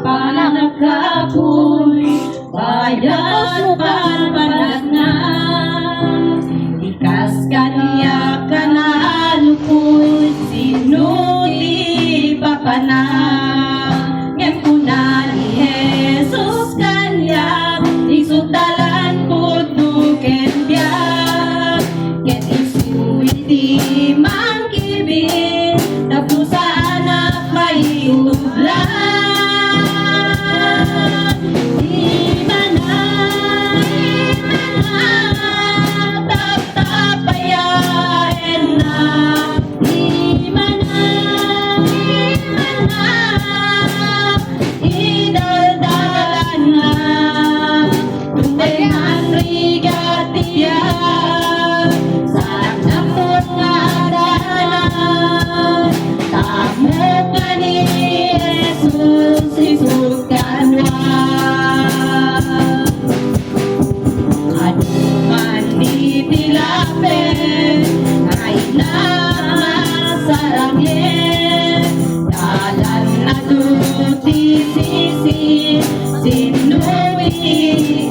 panakapoy, bayad panpalat na. Ikas kaniya kanalukoy, sino di papana. Ngem kuna ni Jesus kanya, isutalan po tuken biyak. Ket isu iti mangkibin, tapos sa anak may utublan.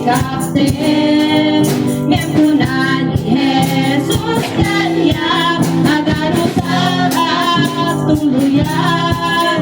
Kapten, ngepuna ni Jesus kanya, agar usah tuluyan.